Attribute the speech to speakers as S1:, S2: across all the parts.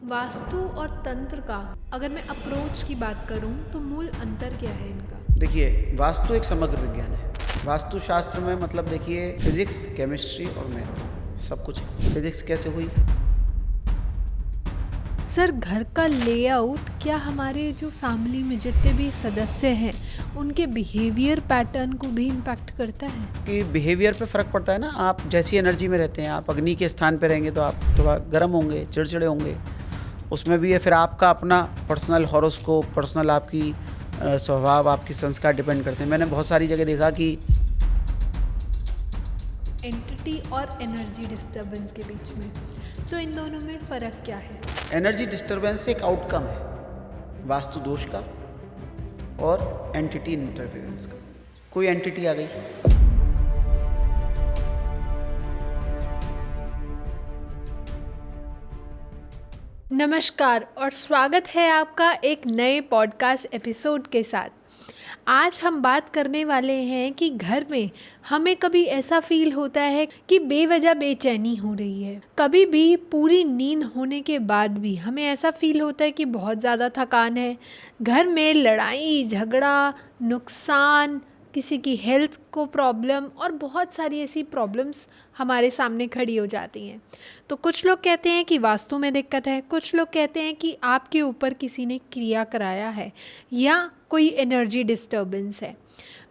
S1: वास्तु और तंत्र का अगर मैं अप्रोच की बात करूं तो मूल अंतर क्या है इनका?
S2: देखिए, वास्तु एक समग्र विज्ञान है। वास्तुशास्त्र में मतलब देखिए फिजिक्स, केमिस्ट्री और मैथ सब कुछ है। फिजिक्स कैसे हुई?
S1: सर, घर का लेआउट क्या हमारे जो फैमिली में जितने भी सदस्य हैं उनके बिहेवियर पैटर्न को भी इम्पैक्ट करता है?
S2: कि बिहेवियर पे फ़र्क पड़ता है ना। आप जैसी एनर्जी में रहते हैं, आप अग्नि के स्थान पे रहेंगे तो आप थोड़ा गर्म होंगे, चिड़चिड़े होंगे। उसमें भी है फिर आपका अपना पर्सनल हॉरोस्कोप, पर्सनल आपकी स्वभाव, आपके संस्कार डिपेंड करते हैं। मैंने बहुत सारी जगह देखा कि
S1: एंटिटी और एनर्जी डिस्टर्बेंस के बीच में, तो इन दोनों में फ़र्क क्या है?
S2: एनर्जी डिस्टर्बेंस एक आउटकम है वास्तु दोष का और एंटिटी इंटरफेरेंस का। कोई एंटिटी आ गई,
S1: नमस्कार और स्वागत है आपका एक नए पॉडकास्ट एपिसोड के साथ। आज हम बात करने वाले हैं कि घर में हमें कभी ऐसा फील होता है कि बेवजह बेचैनी हो रही है। कभी भी पूरी नींद होने के बाद भी हमें ऐसा फील होता है कि बहुत ज़्यादा थकान है। घर में लड़ाई झगड़ा, नुकसान, किसी की हेल्थ को प्रॉब्लम और बहुत सारी ऐसी प्रॉब्लम्स हमारे सामने खड़ी हो जाती हैं। तो कुछ लोग कहते हैं कि वास्तु में दिक्कत है, कुछ लोग कहते हैं कि आपके ऊपर किसी ने क्रिया कराया है या कोई एनर्जी डिस्टर्बेंस है।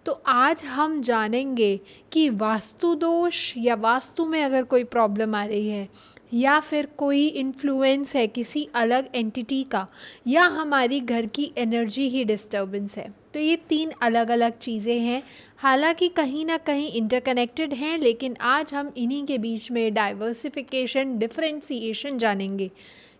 S1: तो आज हम जानेंगे कि वास्तु दोष या वास्तु में अगर कोई प्रॉब्लम आ रही है या फिर कोई इन्फ्लुएंस है किसी अलग एंटिटी का या हमारी घर की एनर्जी ही डिस्टर्बेंस है। तो ये तीन अलग अलग चीज़ें हैं, हालांकि कहीं ना कहीं इंटरकनेक्टेड हैं, लेकिन आज हम इन्हीं के बीच में डाइवर्सिफिकेशन, डिफरेंशिएशन जानेंगे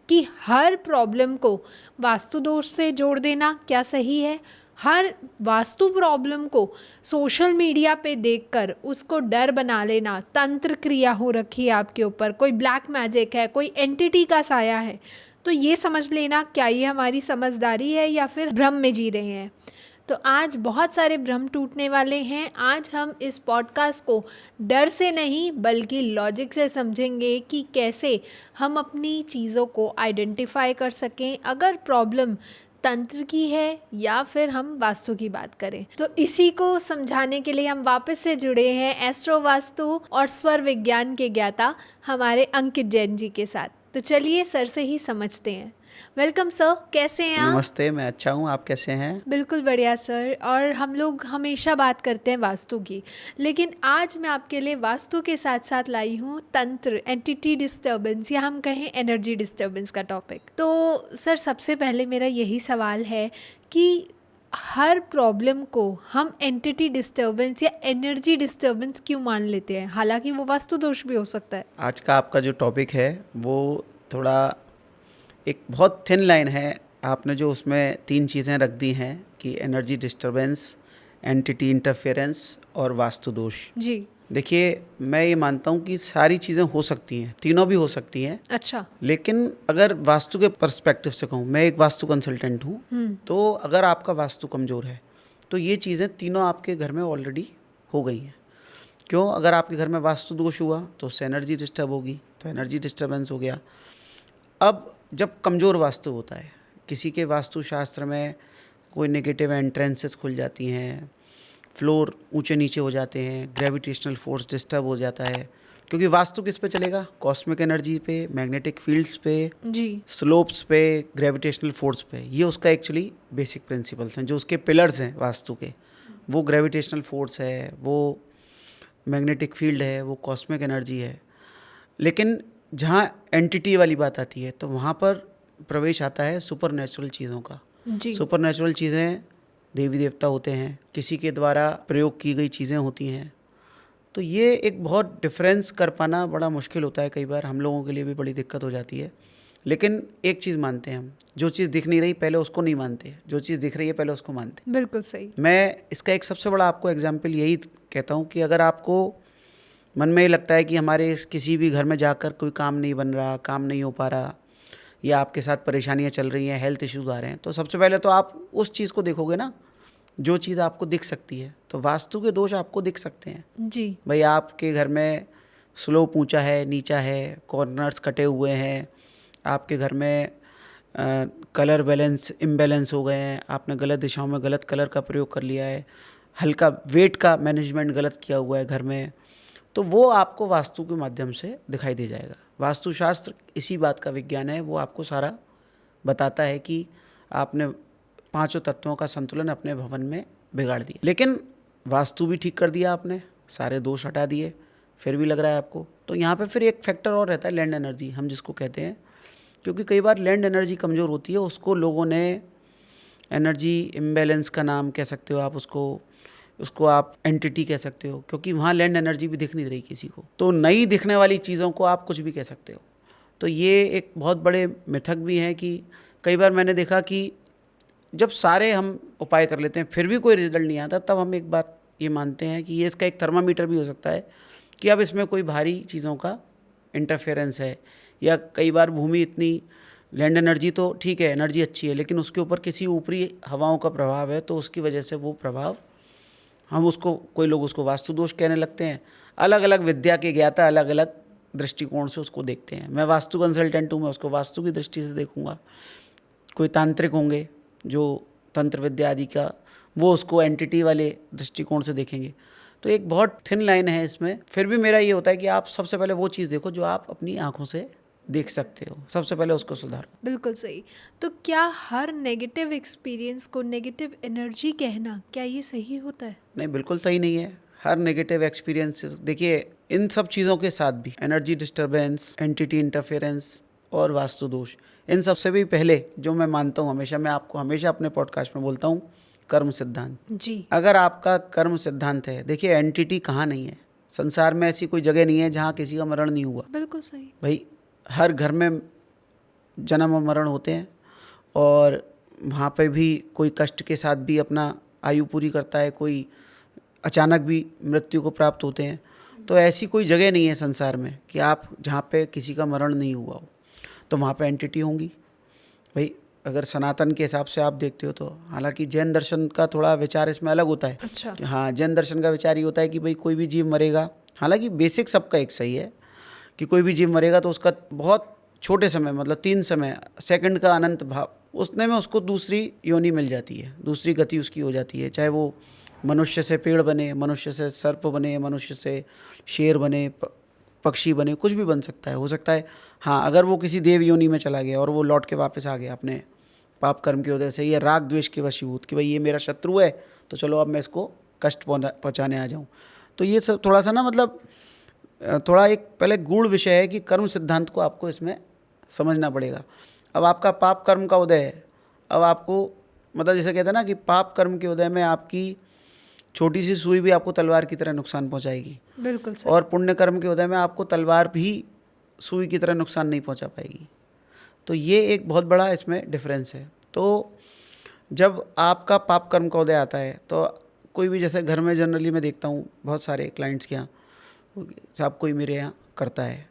S1: कि हर प्रॉब्लम को वास्तु दोष से जोड़ देना क्या सही है, हर वास्तु प्रॉब्लम को सोशल मीडिया पे देखकर उसको डर बना लेना, तंत्र क्रिया हो रखी है आपके ऊपर, कोई ब्लैक मैजिक है, कोई एंटिटी का साया है, तो ये समझ लेना क्या ये हमारी समझदारी है या फिर भ्रम में जी रहे हैं। तो आज बहुत सारे भ्रम टूटने वाले हैं। आज हम इस पॉडकास्ट को डर से नहीं बल्कि लॉजिक से समझेंगे कि कैसे हम अपनी चीज़ों को आइडेंटिफाई कर सकें, अगर प्रॉब्लम तंत्र की है या फिर हम वास्तु की बात करें। तो इसी को समझाने के लिए हम वापस से जुड़े हैं एस्ट्रो वास्तु और स्वर विज्ञान के ज्ञाता हमारे अंकित जैन जी के साथ। तो चलिए सर से ही समझते हैं। वेलकम सर, कैसे हैं आप?
S2: नमस्ते, मैं अच्छा हूँ, आप कैसे हैं?
S1: बिल्कुल बढ़िया सर। और हम लोग हमेशा बात करते हैं वास्तु की, लेकिन आज मैं आपके लिए वास्तु के साथ साथ लाई हूँ तंत्र, एंटिटी डिस्टर्बेंस या हम कहें एनर्जी डिस्टर्बेंस का टॉपिक। तो सर, सबसे पहले मेरा यही सवाल है कि हर प्रॉब्लम को हम एंटिटी डिस्टर्बेंस या एनर्जी डिस्टर्बेंस क्यों मान लेते हैं, हालांकि वो वास्तु दोष भी हो सकता है।
S2: आज का आपका जो टॉपिक है वो थोड़ा एक बहुत थिन लाइन है। आपने जो उसमें तीन चीज़ें रख दी हैं कि एनर्जी डिस्टरबेंस, एंटिटी इंटरफेरेंस और वास्तु दोष।
S1: जी।
S2: देखिए, मैं ये मानता हूँ कि सारी चीज़ें हो सकती हैं, तीनों भी हो सकती हैं।
S1: अच्छा।
S2: लेकिन अगर वास्तु के पर्सपेक्टिव से कहूँ, मैं एक वास्तु कंसल्टेंट हूँ, तो अगर आपका वास्तु कमज़ोर है तो ये चीज़ें तीनों आपके घर में ऑलरेडी हो गई हैं। क्यों? अगर आपके घर में वास्तु दोष हुआ तो उससे एनर्जी डिस्टर्ब होगी, तो एनर्जी डिस्टर्बेंस हो गया। अब जब कमज़ोर वास्तु होता है, किसी के वास्तु शास्त्र में कोई नेगेटिव एंट्रेंसेस खुल जाती हैं, फ्लोर ऊंचे नीचे हो जाते हैं, ग्रेविटेशनल फोर्स डिस्टर्ब हो जाता है, क्योंकि वास्तु किस पे चलेगा? कॉस्मिक एनर्जी पे, मैग्नेटिक फील्ड्स पे,
S1: जी।
S2: स्लोप्स पे, ग्रेविटेशनल फोर्स पे। ये उसका एक्चुअली बेसिक प्रिंसिपल्स हैं, जो उसके पिलर्स हैं वास्तु के। वो ग्रेविटेशनल फोर्स है, वो मैग्नेटिक फील्ड है, वो कॉस्मिक एनर्जी है। लेकिन जहाँ एंटिटी वाली बात आती है तो वहाँ पर प्रवेश आता है सुपर नेचुरल चीज़ों का।
S1: जी।
S2: सुपर नेचुरल चीज़ें देवी देवता होते हैं, किसी के द्वारा प्रयोग की गई चीज़ें होती हैं। तो ये एक बहुत डिफरेंस कर पाना बड़ा मुश्किल होता है, कई बार हम लोगों के लिए भी बड़ी दिक्कत हो जाती है। लेकिन एक चीज़ मानते हैं हम, जो चीज़ दिख नहीं रही पहले उसको नहीं मानते, जो चीज़ दिख रही है पहले उसको मानते हैं।
S1: बिल्कुल सही।
S2: मैं इसका एक सबसे बड़ा आपको एग्जाम्पल यही कहता हूँ कि अगर आपको मन में ये लगता है कि हमारे किसी भी घर में जाकर कोई काम नहीं बन रहा, काम नहीं हो पा रहा, या आपके साथ परेशानियां चल रही हैं, हेल्थ इश्यूज आ रहे हैं, तो सबसे पहले तो आप उस चीज़ को देखोगे ना जो चीज़ आपको दिख सकती है। तो वास्तु के दोष आपको दिख सकते हैं।
S1: जी।
S2: भाई आपके घर में स्लोप ऊंचा है, नीचा है, कॉर्नर्स कटे हुए हैं, आपके घर में कलर बैलेंस इम्बैलेंस हो गए हैं, आपने गलत दिशाओं में गलत कलर का प्रयोग कर लिया है, हल्का वेट का मैनेजमेंट गलत किया हुआ है घर में, तो वो आपको वास्तु के माध्यम से दिखाई दे जाएगा। वास्तुशास्त्र इसी बात का विज्ञान है, वो आपको सारा बताता है कि आपने पांचों तत्वों का संतुलन अपने भवन में बिगाड़ दिया। लेकिन वास्तु भी ठीक कर दिया आपने, सारे दोष हटा दिए, फिर भी लग रहा है आपको। तो यहाँ पे फिर एक फैक्टर और रहता है, लैंड एनर्जी हम जिसको कहते हैं, क्योंकि कई बार लैंड एनर्जी कमज़ोर होती है, उसको लोगों ने एनर्जी इम्बैलेंस का नाम कह सकते हो आप, उसको आप एंटिटी कह सकते हो, क्योंकि वहाँ लैंड एनर्जी भी दिख नहीं रही किसी को। तो नई दिखने वाली चीज़ों को आप कुछ भी कह सकते हो। तो ये एक बहुत बड़े मिथक भी हैं कि कई बार मैंने देखा कि जब सारे हम उपाय कर लेते हैं फिर भी कोई रिजल्ट नहीं आता, तब हम एक बात ये मानते हैं कि ये इसका एक थर्मामीटर भी हो सकता है कि अब इसमें कोई भारी चीज़ों का इंटरफेरेंस है, या कई बार भूमि इतनी लैंड एनर्जी तो ठीक है, एनर्जी अच्छी है, लेकिन उसके ऊपर किसी ऊपरी हवाओं का प्रभाव है, तो उसकी वजह से वो प्रभाव हम उसको, कोई लोग उसको वास्तु दोष कहने लगते हैं। अलग अलग विद्या के ज्ञाता अलग अलग दृष्टिकोण से उसको देखते हैं। मैं वास्तु कंसल्टेंट हूँ, मैं उसको वास्तु की दृष्टि से देखूंगा। कोई तांत्रिक होंगे जो तंत्र विद्या आदि का, वो उसको एंटिटी वाले दृष्टिकोण से देखेंगे। तो एक बहुत थिन लाइन है इसमें। फिर भी मेरा ये होता है कि आप सबसे पहले वो चीज़ देखो जो आप अपनी आंखों से देख सकते हो, सबसे पहले उसको सुधारो।
S1: बिल्कुल सही। तो क्या हर नेगेटिव एक्सपीरियंस को नेगेटिव एनर्जी कहना, क्या ये सही होता है?
S2: नहीं, बिल्कुल सही नहीं है। हर नेगेटिव एक्सपीरियंस, देखिए इन सब चीज़ों के साथ भी एनर्जी डिस्टर्बेंस, एंटिटी इंटरफेरेंस और वास्तु दोष, इन सबसे भी पहले जो मैं मानता हूँ, हमेशा मैं आपको हमेशा अपने पॉडकास्ट में बोलता हूँ, कर्म सिद्धांत।
S1: जी।
S2: अगर आपका कर्म सिद्धांत है, देखिए एंटिटी कहाँ नहीं है, संसार में ऐसी कोई जगह नहीं है जहाँ किसी का मरण नहीं हुआ।
S1: बिल्कुल सही।
S2: भाई हर घर में जन्म और मरण होते हैं, और वहाँ पे भी कोई कष्ट के साथ भी अपना आयु पूरी करता है, कोई अचानक भी मृत्यु को प्राप्त होते हैं। तो ऐसी कोई जगह नहीं है संसार में कि आप जहाँ पे किसी का मरण नहीं हुआ हो, तो वहाँ पे एंटिटी होंगी। भाई अगर सनातन के हिसाब से आप देखते हो तो, हालांकि जैन दर्शन का थोड़ा विचार इसमें अलग होता है।
S1: अच्छा।
S2: कि हाँ, जैन दर्शन का विचार ये होता है कि भाई कोई भी जीव मरेगा, हालांकि बेसिक सबका एक सही है कि कोई भी जीव मरेगा तो उसका बहुत छोटे समय, मतलब 3 समय सेकंड का अनंत भाव, उसने में उसको दूसरी योनि मिल जाती है, दूसरी गति उसकी हो जाती है। चाहे वो मनुष्य से पेड़ बने, मनुष्य से सर्प बने, मनुष्य से शेर बने, पक्षी बने, कुछ भी बन सकता है, हो सकता है। हाँ, अगर वो किसी देव योनि में चला गया और वो लौट के वापस आ गया अपने पाप कर्म की वजह से, ये राग द्वेष के वशीभूत कि भाई ये मेरा शत्रु है, तो चलो अब मैं इसको कष्ट पहुँचाने आ जाऊँ। तो ये सब थोड़ा सा ना, मतलब थोड़ा एक पहले गूढ़ विषय है कि कर्म सिद्धांत को आपको इसमें समझना पड़ेगा। अब आपका पाप कर्म का उदय है, अब आपको, मतलब जैसे कहते हैं ना कि पाप कर्म के उदय में आपकी छोटी सी सुई भी आपको तलवार की तरह नुकसान पहुंचाएगी।
S1: बिल्कुल सही।
S2: और पुण्य कर्म के उदय में आपको तलवार भी सुई की तरह नुकसान नहीं पहुंचा पाएगी। तो ये एक बहुत बड़ा इसमें डिफरेंस है। तो जब आपका पाप कर्म का उदय आता है, तो कोई भी, जैसे घर में जनरली मैं देखता हूँ बहुत सारे क्लाइंट्स के यहाँ, साहब कोई मेरे यहाँ करता है,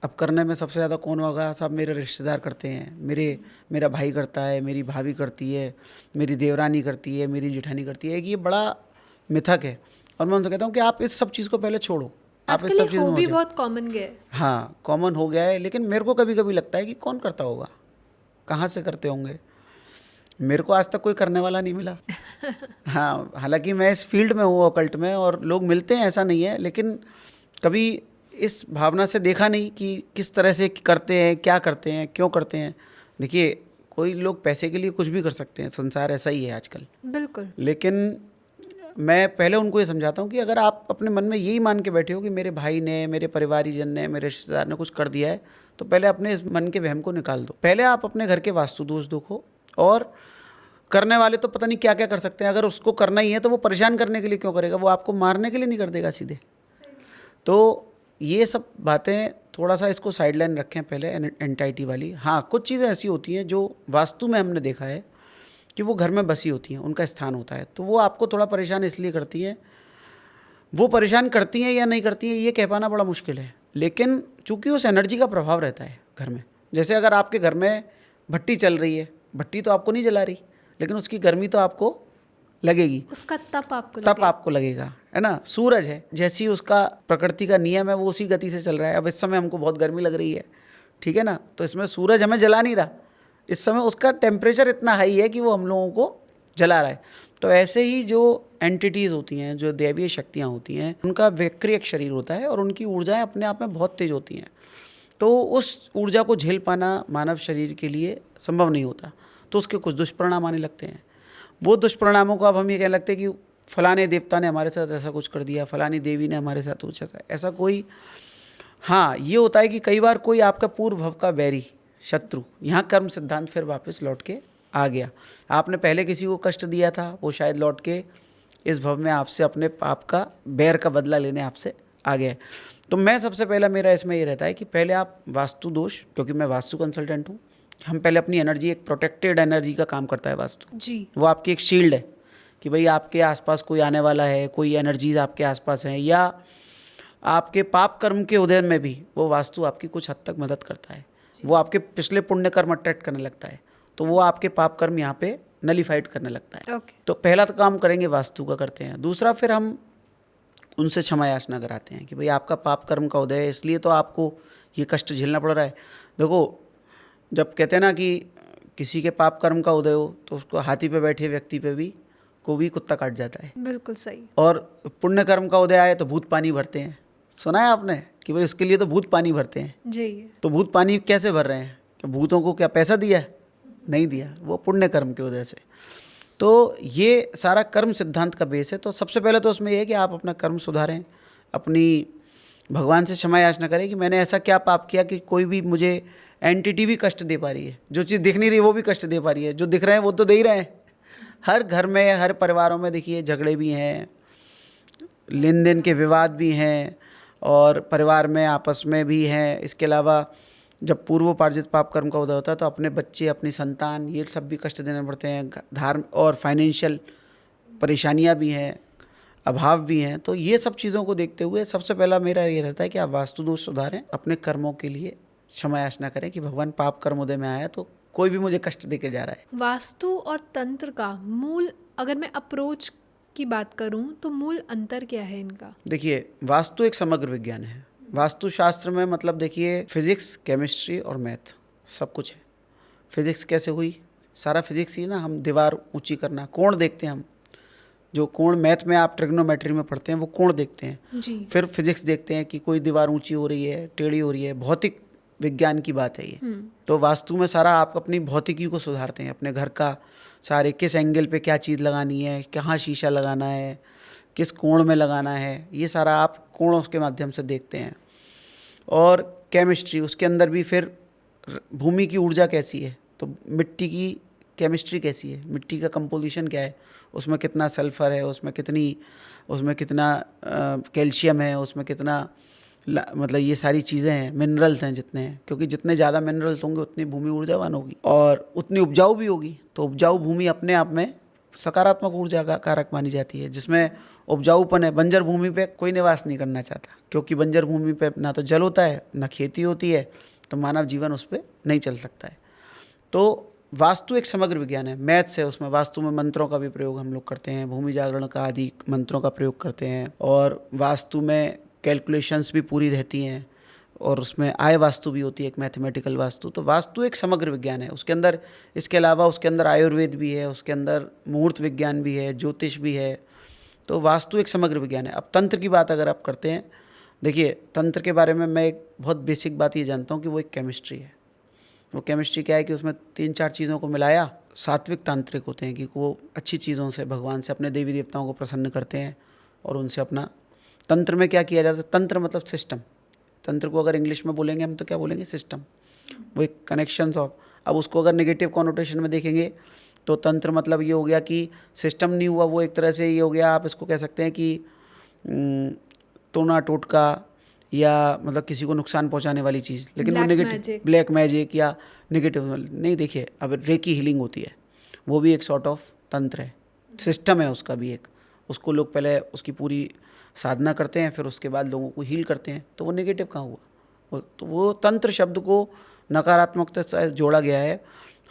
S2: अब करने में सबसे ज़्यादा कौन होगा साहब, मेरे रिश्तेदार करते हैं, मेरा भाई करता है, मेरी भाभी करती है, मेरी देवरानी करती है, मेरी जेठानी करती है। ये बड़ा मिथक है। और मैं उनसे कहता हूँ कि आप इस सब चीज़ को पहले छोड़ो, आप इस सब चीज़
S1: हो
S2: में
S1: भी बहुत कॉमन गया है।
S2: हाँ, कॉमन हो गया है। लेकिन मेरे को कभी कभी लगता है कि कौन करता होगा, कहाँ से करते होंगे, मेरे को आज तक कोई करने वाला नहीं मिला। हाँ, हालांकि मैं इस फील्ड में हूँ, ऑकल्ट में, और लोग मिलते हैं, ऐसा नहीं है, लेकिन कभी इस भावना से देखा नहीं कि किस तरह से करते हैं, क्या करते हैं, क्यों करते हैं। देखिए, कोई लोग पैसे के लिए कुछ भी कर सकते हैं, संसार ऐसा ही है आजकल।
S1: बिल्कुल।
S2: लेकिन मैं पहले उनको ये समझाता हूँ कि अगर आप अपने मन में यही मान के बैठे हो कि मेरे भाई ने, मेरे परिवारीजन ने, मेरे रिश्तेदार ने कुछ कर दिया है, तो पहले अपने इस मन के वहम को निकाल दो। पहले आप अपने घर के वास्तु दोष देखो, और करने वाले तो पता नहीं क्या क्या कर सकते हैं। अगर उसको करना ही है तो वो परेशान करने के लिए क्यों करेगा, वो आपको मारने के लिए नहीं कर देगा सीधे। तो ये सब बातें थोड़ा सा इसको साइडलाइन रखें पहले, एंटाइटी वाली। हाँ, कुछ चीज़ें ऐसी होती हैं जो वास्तु में हमने देखा है कि वो घर में बसी होती हैं, उनका स्थान होता है, तो वो आपको थोड़ा परेशान इसलिए करती हैं। वो परेशान करती हैं या नहीं करती हैं ये कह पाना बड़ा मुश्किल है, लेकिन चूंकि उस एनर्जी का प्रभाव रहता है घर में। जैसे अगर आपके घर में भट्टी चल रही है, भट्टी तो आपको नहीं जला रही, लेकिन उसकी गर्मी तो आपको लगेगी,
S1: उसका तप आपको
S2: लगेगा, है ना। सूरज है, जैसी उसका प्रकृति का नियम है, वो उसी गति से चल रहा है। अब इस समय हमको बहुत गर्मी लग रही है, ठीक है ना, तो इसमें सूरज हमें जला नहीं रहा, इस समय उसका टेम्परेचर इतना हाई है कि वो हम लोगों को जला रहा है। तो ऐसे ही जो एंटिटीज़ होती हैं, जो दैवीय शक्तियाँ होती हैं, उनका विक्रियक शरीर होता है और उनकी ऊर्जाएं अपने आप में बहुत तेज होती हैं। तो उस ऊर्जा को झेल पाना मानव शरीर के लिए संभव नहीं होता, तो उसके कुछ दुष्परिणाम आने लगते हैं। वो दुष्परिणामों को अब हम ये कहने लगते हैं कि फलाने देवता ने हमारे साथ ऐसा कुछ कर दिया, फलानी देवी ने हमारे साथ कुछ ऐसा कोई। हाँ, ये होता है कि कई बार कोई आपका पूर्व भव का बैरी, शत्रु, यहाँ कर्म सिद्धांत फिर वापस लौट के आ गया। आपने पहले किसी को कष्ट दिया था, वो शायद लौट के इस भव में आपसे अपने पाप का, बैर का बदला लेने आपसे आ गया है। तो मैं सबसे पहला मेरा इसमें ये रहता है कि पहले आप वास्तु दोष, क्योंकि मैं वास्तु कंसल्टेंट हूँ, हम पहले अपनी एनर्जी, एक प्रोटेक्टेड एनर्जी का काम करता है वास्तु
S1: जी।
S2: वो आपकी एक शील्ड है कि भाई आपके आसपास कोई आने वाला है, कोई एनर्जीज आपके आसपास हैं, या आपके पाप कर्म के उदय में भी वो वास्तु आपकी कुछ हद तक मदद करता है। वो आपके पिछले पुण्य कर्म अट्रैक्ट करने लगता है, तो वो आपके पाप कर्म यहाँ पे नलीफाइड करने लगता है।
S1: ओके।
S2: तो पहला तो काम करेंगे वास्तु का करते हैं। दूसरा, फिर हम उनसे क्षमा याचना कराते हैं कि भाई आपका पाप कर्म का उदय है, इसलिए तो आपको ये कष्ट झेलना पड़ रहा है। देखो, जब कहते हैं ना कि किसी के पाप कर्म का उदय हो तो उसको हाथी पे बैठे व्यक्ति पे भी को भी कुत्ता काट जाता है।
S1: बिल्कुल सही।
S2: और पुण्य कर्म का उदय आए तो भूत पानी भरते हैं। सुना है आपने कि भाई उसके लिए तो भूत पानी भरते हैं
S1: जी।
S2: तो भूत पानी कैसे भर रहे हैं? कि भूतों को क्या पैसा दिया है? नहीं दिया, वो पुण्य कर्म के उदय से। तो ये सारा कर्म सिद्धांत का बेस है। तो सबसे पहले तो उसमें यह है कि आप अपना कर्म सुधारें, अपनी भगवान से क्षमा याचना करें कि मैंने ऐसा क्या पाप किया कि कोई भी मुझे एंटिटी भी कष्ट दे पा रही है, जो चीज़ दिख नहीं रही वो भी कष्ट दे पा रही है, जो दिख रहे हैं वो तो दे ही रहे हैं। हर घर में, हर परिवारों में देखिए झगड़े भी हैं, लेन देन के विवाद भी हैं, और परिवार में आपस में भी हैं। इसके अलावा जब पूर्वोपार्जित पाप कर्म का उदय होता है तो अपने बच्चे, अपनी संतान, ये सब भी कष्ट देने पड़ते हैं। धर्म और फाइनेंशियल परेशानियां भी हैं, अभाव भी हैं। तो ये सब चीज़ों को देखते हुए सबसे पहला मेरा ये रहता है कि आप वास्तु दोष सुधारें, अपने कर्मों के लिए क्षमा याचना करें कि भगवान पाप कर्म उदय में आया तो कोई भी मुझे कष्ट दे के जा रहा है।
S1: वास्तु और तंत्र का मूल, अगर मैं अप्रोच की बात करूं तो मूल अंतर क्या है इनका?
S2: देखिए, वास्तु एक समग्र विज्ञान है। वास्तु शास्त्र में मतलब देखिए, फिजिक्स, केमिस्ट्री और मैथ सब कुछ है। फिजिक्स कैसे हुई? सारा फिजिक्स ही ना, हम दीवार ऊंची करना, कोण देखते हैं हम, जो कोण मैथ में आप ट्रिग्नोमेट्री में पढ़ते हैं वो कोण देखते हैं।
S1: जी।
S2: फिर फिजिक्स देखते हैं कि कोई दीवार ऊंची हो रही है, टेढ़ी हो रही है, भौतिक विज्ञान की बात है ये। तो वास्तु में सारा आप अपनी भौतिकी को सुधारते हैं, अपने घर का सारे, किस एंगल पे क्या चीज़ लगानी है, कहाँ शीशा लगाना है, किस कोण में लगाना है, ये सारा आप कोणों के माध्यम से देखते हैं। और केमिस्ट्री, उसके अंदर भी फिर भूमि की ऊर्जा कैसी है, तो मिट्टी की केमिस्ट्री कैसी है, मिट्टी का कंपोजिशन क्या है, उसमें कितना सल्फर है, उसमें कितना कैल्शियम है, उसमें कितना मतलब ये सारी चीज़ें हैं, मिनरल्स हैं जितने हैं, क्योंकि जितने ज़्यादा मिनरल्स होंगे उतनी भूमि ऊर्जावान होगी और उतनी उपजाऊ भी होगी। तो उपजाऊ भूमि अपने आप में सकारात्मक ऊर्जा का कारक मानी जाती है। जिसमें उपजाऊपन है, बंजर भूमि पे कोई निवास नहीं करना चाहता, क्योंकि बंजर भूमि पे ना तो जल होता है, ना खेती होती है, तो मानव जीवन उस पर नहीं चल सकता है। तो वास्तु एक समग्र विज्ञान है, मैथ्स है उसमें। वास्तु में मंत्रों का भी प्रयोग हम लोग करते हैं, भूमि जागरण का आदि मंत्रों का प्रयोग करते हैं, और वास्तु में कैलकुलेशंस भी पूरी रहती हैं, और उसमें आय वास्तु भी होती है, एक मैथमेटिकल वास्तु। तो वास्तु एक समग्र विज्ञान है। उसके अंदर, इसके अलावा उसके अंदर आयुर्वेद भी है, उसके अंदर मुहूर्त विज्ञान भी है, ज्योतिष भी है। तो वास्तु एक समग्र विज्ञान है। अब तंत्र की बात अगर आप करते हैं, देखिए तंत्र के बारे में मैं एक बहुत बेसिक बात ये जानता हूँ कि वो एक केमिस्ट्री है। वो केमिस्ट्री क्या है कि उसमें 3-4 चीज़ों को मिलाया, सात्विक तांत्रिक होते हैं कि वो अच्छी चीज़ों से, भगवान से, अपने देवी देवताओं को प्रसन्न करते हैं और उनसे अपना। तंत्र में क्या किया जाता है? तंत्र मतलब सिस्टम। तंत्र को अगर इंग्लिश में बोलेंगे हम तो क्या बोलेंगे? सिस्टम। वो एक कनेक्शंस ऑफ। अब उसको अगर नेगेटिव कॉनोटेशन में देखेंगे तो तंत्र मतलब ये हो गया कि सिस्टम नहीं हुआ, वो एक तरह से ये हो गया, आप इसको कह सकते हैं कि टोना टोटका, या मतलब किसी को नुकसान पहुंचाने वाली चीज़। लेकिन वो नेगेटिव, ब्लैक मैजिक या नेगेटिव नहीं। देखिए, अब रेकी हीलिंग होती है, वो भी एक सॉर्ट ऑफ तंत्र है, सिस्टम है उसका भी एक। उसको लोग पहले उसकी पूरी साधना करते हैं, फिर उसके बाद लोगों को हील करते हैं, तो वो नेगेटिव कहाँ हुआ? तो वो तंत्र शब्द को नकारात्मकता से जोड़ा गया है।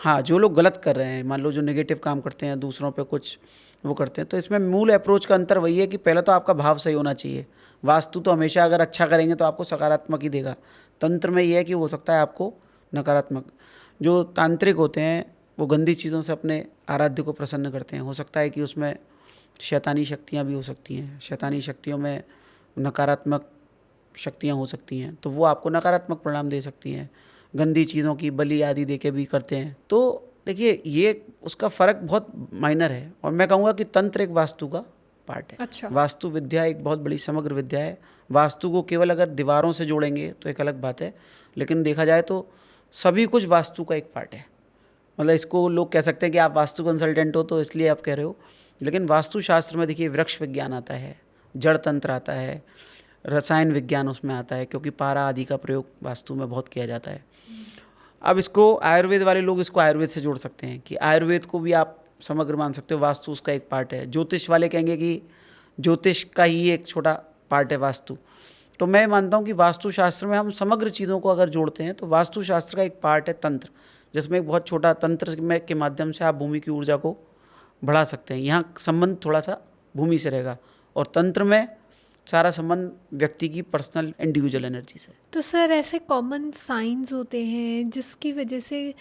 S2: हाँ, जो लोग गलत कर रहे हैं, मान लो जो नेगेटिव काम करते हैं, दूसरों पे कुछ वो करते हैं, तो इसमें मूल अप्रोच का अंतर वही है कि पहले तो आपका भाव सही होना चाहिए। वास्तु तो हमेशा अगर अच्छा करेंगे तो आपको सकारात्मक ही देगा। तंत्र में ये है कि हो सकता है आपको नकारात्मक। जो तांत्रिक होते हैं वो गंदी चीज़ों से अपने आराध्य को प्रसन्न करते हैं। हो सकता है कि उसमें शैतानी शक्तियाँ भी हो सकती हैं, शैतानी शक्तियों में नकारात्मक शक्तियाँ हो सकती हैं, तो वो आपको नकारात्मक परिणाम दे सकती हैं। गंदी चीज़ों की बलि आदि दे के भी करते हैं। तो देखिए ये उसका फ़र्क बहुत माइनर है, और मैं कहूँगा कि तंत्र एक वास्तु का पार्ट है।
S1: अच्छा।
S2: वास्तु विद्या एक बहुत बड़ी समग्र विद्या है। वास्तु को केवल अगर दीवारों से जोड़ेंगे तो एक अलग बात है, लेकिन देखा जाए तो सभी कुछ वास्तु का एक पार्ट है। मतलब इसको लोग कह सकते हैं कि आप वास्तु कंसल्टेंट हो तो इसलिए आप कह रहे हो, लेकिन वास्तुशास्त्र में देखिए वृक्ष विज्ञान आता है, जड़ तंत्र आता है, रसायन विज्ञान उसमें आता है, क्योंकि पारा आदि का प्रयोग वास्तु में बहुत किया जाता है। अब इसको आयुर्वेद वाले लोग इसको आयुर्वेद से जोड़ सकते हैं कि आयुर्वेद को भी आप समग्र मान सकते हो, वास्तु उसका एक पार्ट है। ज्योतिष वाले कहेंगे कि ज्योतिष का ही एक छोटा पार्ट है वास्तु। तो मैं मानता हूँ कि वास्तुशास्त्र में हम समग्र चीज़ों को अगर जोड़ते हैं तो वास्तुशास्त्र का एक पार्ट है तंत्र, जिसमें एक बहुत छोटा तंत्र में के माध्यम से आप भूमि की ऊर्जा को बढ़ा सकते हैं। यहाँ संबंध थोड़ा सा भूमि से रहेगा, और तंत्र में सारा संबंध व्यक्ति की पर्सनल इंडिविजुअल एनर्जी से।
S1: तो सर ऐसे कॉमन साइंस होते हैं जिसकी वजह से,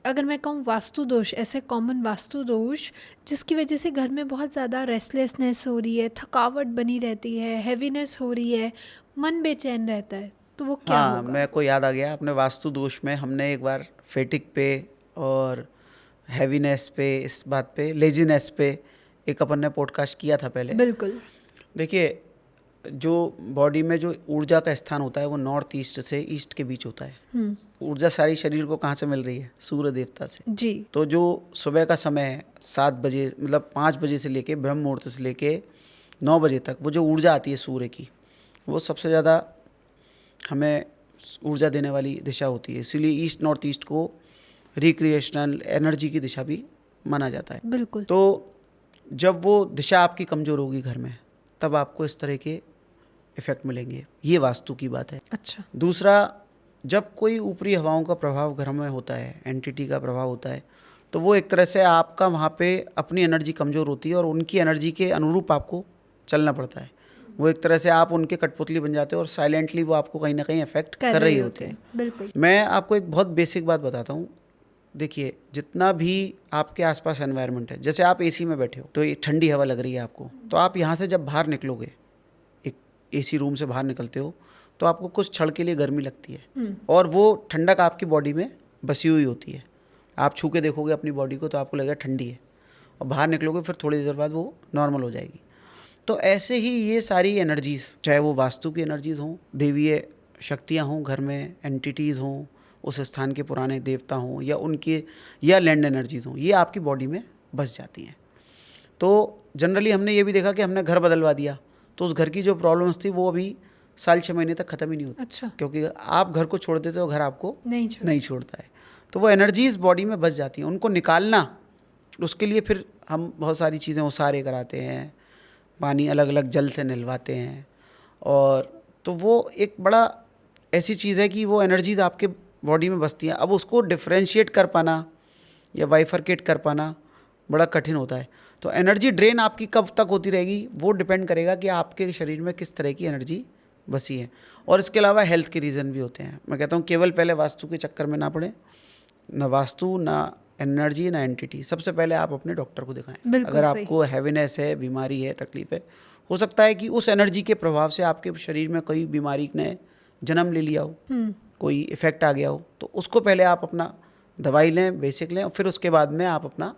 S1: अगर मैं कहूँ वास्तु दोष, ऐसे कॉमन वास्तु दोष जिसकी वजह से घर में बहुत ज़्यादा रेस्टलेसनेस हो रही है, थकावट बनी रहती है, हैवीनेस हो रही है, मन बेचैन रहता है, तो वो क्या
S2: हाँ,
S1: होगा?
S2: मेरे को याद आ गया अपने वास्तु दोष में हमने एक बार फेटिक पे और हैवीनेस पे, इस बात पे, लेजीनेस पे एक अपन ने पॉडकास्ट किया था पहले।
S1: बिल्कुल।
S2: देखिए जो बॉडी में जो ऊर्जा का स्थान होता है वो नॉर्थ ईस्ट से ईस्ट के बीच होता है। ऊर्जा सारी शरीर को कहाँ से मिल रही है? सूर्य देवता से।
S1: जी।
S2: तो जो सुबह का समय है 7 बजे, मतलब 5 बजे से लेके ब्रह्म मुहूर्त से लेके 9 बजे तक, वो जो ऊर्जा आती है सूर्य की, वो सबसे ज़्यादा हमें ऊर्जा देने वाली दिशा होती है। इसीलिए ईस्ट नॉर्थ ईस्ट को रिक्रिएशनल एनर्जी की दिशा भी माना जाता है।
S1: बिल्कुल।
S2: तो जब वो दिशा आपकी कमज़ोर होगी घर में, तब आपको इस तरह के इफ़ेक्ट मिलेंगे। ये वास्तु की बात है।
S1: अच्छा।
S2: दूसरा, जब कोई ऊपरी हवाओं का प्रभाव घर में होता है, एंटिटी का प्रभाव होता है, तो वो एक तरह से आपका वहाँ पे अपनी एनर्जी कमज़ोर होती है और उनकी एनर्जी के अनुरूप आपको चलना पड़ता है। वो एक तरह से आप उनके कठपुतली बन जाते हो और साइलेंटली वो आपको कहीं ना कहीं अफेक्ट कर रही होते हैं।
S1: बिल्कुल।
S2: मैं आपको एक बहुत बेसिक बात बताता हूँ। देखिए जितना भी आपके आसपास एनवायरनमेंट है, जैसे आप एसी में बैठे हो तो ये ठंडी हवा लग रही है आपको, तो आप यहाँ से जब बाहर निकलोगे, एक एसी रूम से बाहर निकलते हो, तो आपको कुछ क्षण के लिए गर्मी लगती है और वो ठंडक आपकी बॉडी में बसी हुई होती है। आप छू के देखोगे अपनी बॉडी को तो आपको लगेगा ठंडी है, और बाहर निकलोगे फिर थोड़ी देर बाद वो नॉर्मल हो जाएगी। तो ऐसे ही ये सारी एनर्जीज़, चाहे वो वास्तु की एनर्जीज़ हों, देवीय शक्तियाँ हों, घर में एंटिटीज़ हों, उस स्थान के पुराने देवता हों, या उनके या लैंड एनर्जीज़ हों, ये आपकी बॉडी में बस जाती हैं। तो जनरली हमने ये भी देखा कि हमने घर बदलवा दिया तो उस घर की जो प्रॉब्लम्स थी वो अभी साल 6 महीने तक ख़त्म ही नहीं होती।
S1: अच्छा।
S2: क्योंकि आप घर को छोड़ देते हो, घर आपको
S1: नहीं
S2: छोड़ता है। तो वो एनर्जीज़ बॉडी में बस जाती हैं। उनको निकालना, उसके लिए फिर हम बहुत सारी चीज़ें उसारे कराते हैं, पानी अलग अलग जल से नहलवाते हैं, और तो वो एक बड़ा ऐसी चीज़ है कि वो एनर्जीज़ आपके बॉडी में बसती हैं। अब उसको डिफ्रेंशिएट कर पाना या बाइफरकेट कर पाना बड़ा कठिन होता है। तो एनर्जी ड्रेन आपकी कब तक होती रहेगी वो डिपेंड करेगा कि आपके शरीर में किस तरह की एनर्जी बसी है। और इसके अलावा हेल्थ के रीज़न भी होते हैं। मैं कहता हूँ केवल पहले वास्तु के चक्कर में ना पड़े, ना वास्तु, ना एनर्जी, ना एंटिटी। सबसे पहले आप अपने डॉक्टर को दिखाएं। अगर आपको हैवीनेस है, बीमारी है, तकलीफ है, हो सकता है कि उस एनर्जी के प्रभाव से आपके शरीर में कोई बीमारी ने जन्म ले लिया हो, कोई इफेक्ट आ गया हो, तो उसको पहले आप अपना दवाई लें, बेसिक लें, और फिर उसके बाद में आप अपना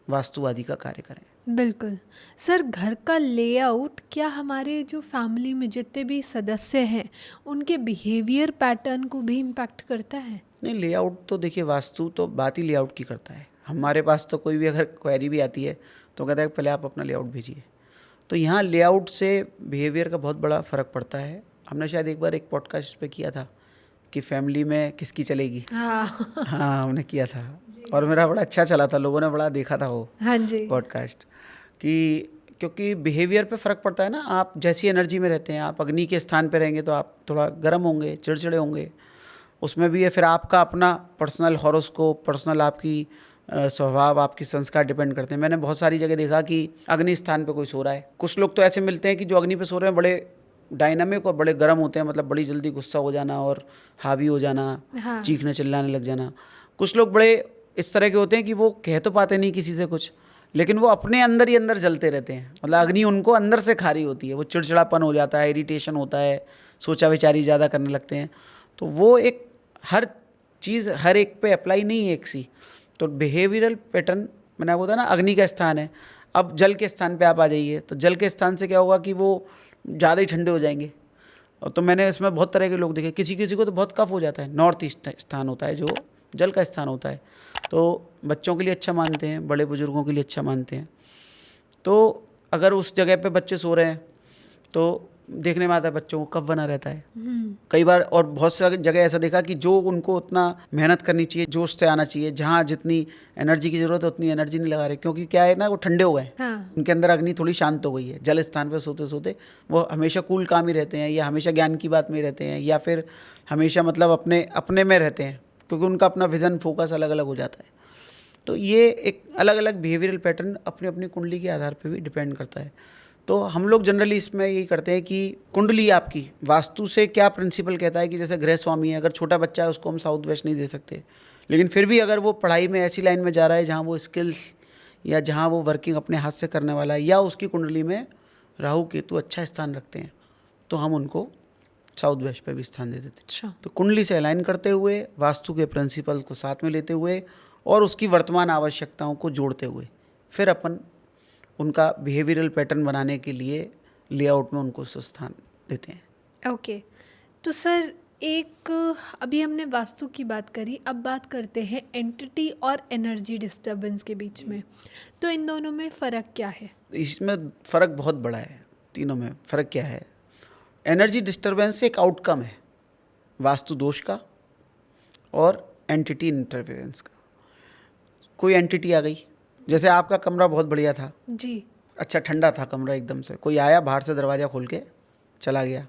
S2: वास्तु आदि का कार्य करें।
S1: बिल्कुल। सर घर का लेआउट क्या हमारे जो फैमिली में जितने भी सदस्य हैं उनके बिहेवियर पैटर्न को भी इम्पैक्ट करता है?
S2: नहीं, लेआउट तो देखिए वास्तु तो बात ही लेआउट की करता है। हमारे पास तो कोई भी अगर क्वेरी भी आती है तो कहता है पहले आप अपना लेआउट भेजिए। तो यहाँ लेआउट से बिहेवियर का बहुत बड़ा फ़र्क पड़ता है। हमने शायद एक बार एक पॉडकास्ट पे किया था कि फैमिली में किसकी चलेगी।
S1: हाँ
S2: हमने किया था और मेरा बड़ा अच्छा चला था, लोगों ने बड़ा देखा था वो पॉडकास्ट। कि क्योंकि बिहेवियर पे फ़र्क पड़ता है ना। आप जैसी एनर्जी में रहते हैं, आप अग्नि के स्थान पे रहेंगे तो आप थोड़ा गर्म होंगे, चिड़चिड़े होंगे। उसमें भी है फिर आपका अपना पर्सनल हॉरोस्कोप, पर्सनल आपकी स्वभाव, आपकी संस्कार डिपेंड करते हैं। मैंने बहुत सारी जगह देखा कि अग्नि स्थान पे कोई सो रहा है। कुछ लोग तो ऐसे मिलते हैं कि जो अग्नि पे सो रहे हैं बड़े डायनामिक और बड़े गर्म होते हैं, मतलब बड़ी जल्दी गुस्सा हो जाना और हावी हो जाना, चीखने चिल्लाने लग जाना। कुछ लोग बड़े इस तरह के होते हैं कि वो कह तो पाते नहीं किसी से कुछ, लेकिन वो अपने अंदर ही अंदर जलते रहते हैं, मतलब अग्नि उनको अंदर से खा रही होती है, वो चिड़चिड़ापन हो जाता है, इरिटेशन होता है, सोचा विचारी ज़्यादा करने लगते हैं। तो वो एक हर चीज़ हर एक पे अप्लाई नहीं है एक सी। तो बिहेवियरल पैटर्न मैंने आपको बताया ना, अग्नि का स्थान है। अब जल के स्थान पे आप आ जाइए, तो जल के स्थान से क्या होगा कि वो ज़्यादा ही ठंडे हो जाएंगे। और तो मैंने इसमें बहुत तरह के लोग देखे, किसी किसी को तो बहुत कफ हो जाता है। नॉर्थ ईस्ट स्थान होता है जो जल का स्थान होता है, तो बच्चों के लिए अच्छा मानते हैं, बड़े बुजुर्गों के लिए अच्छा मानते हैं। तो अगर उस जगह पे बच्चे सो रहे हैं तो देखने में आता है बच्चों को कफ बना रहता है कई बार। और बहुत सारी जगह ऐसा देखा कि जो उनको उतना मेहनत करनी चाहिए, जोश से आना चाहिए, जहाँ जितनी एनर्जी की जरूरत है उतनी एनर्जी नहीं लगा रहे, क्योंकि क्या है ना, वो ठंडे हो गए।
S1: हाँ।
S2: उनके अंदर अग्नि थोड़ी शांत हो गई है। जल स्थान पर सोते सोते वो हमेशा कूल काम ही रहते हैं, या हमेशा ज्ञान की बात में रहते हैं, या फिर हमेशा मतलब अपने अपने में रहते हैं, क्योंकि उनका अपना विज़न फोकस अलग अलग हो जाता है। तो ये एक अलग अलग बिहेवियरल पैटर्न अपनी अपनी कुंडली के आधार पर भी डिपेंड करता है। तो हम लोग जनरली इसमें यही करते हैं कि कुंडली आपकी वास्तु से क्या प्रिंसिपल कहता है कि जैसे गृह स्वामी है, अगर छोटा बच्चा है उसको हम साउथ वेस्ट नहीं दे सकते, लेकिन फिर भी अगर वो पढ़ाई में ऐसी लाइन में जा रहा है जहाँ वो स्किल्स या जहाँ वो वर्किंग अपने हाथ से करने वाला है, या उसकी कुंडली में राहु केतु अच्छा स्थान रखते हैं, तो हम उनको साउथ वेस्ट पे भी स्थान दे देते हैं।
S1: अच्छा।
S2: तो कुंडली से अलाइन करते हुए, वास्तु के प्रिंसिपल को साथ में लेते हुए और उसकी वर्तमान आवश्यकताओं को जोड़ते हुए फिर अपन उनका बिहेवियरल पैटर्न बनाने के लिए लेआउट में उनको स्थान देते हैं।
S1: ओके। तो सर एक अभी हमने वास्तु की बात करी, अब बात करते हैं एंटिटी और एनर्जी डिस्टर्बेंस के बीच में। तो इन दोनों में फ़र्क क्या है?
S2: इसमें फ़र्क बहुत बड़ा है। तीनों में फ़र्क क्या है? एनर्जी डिस्टर्बेंस एक आउटकम है वास्तु दोष का और एंटिटी इंटरफेरेंस का। कोई एंटिटी आ गई, जैसे आपका कमरा बहुत बढ़िया था
S1: जी,
S2: अच्छा ठंडा था कमरा, एकदम से कोई आया बाहर से दरवाज़ा खोल के चला गया,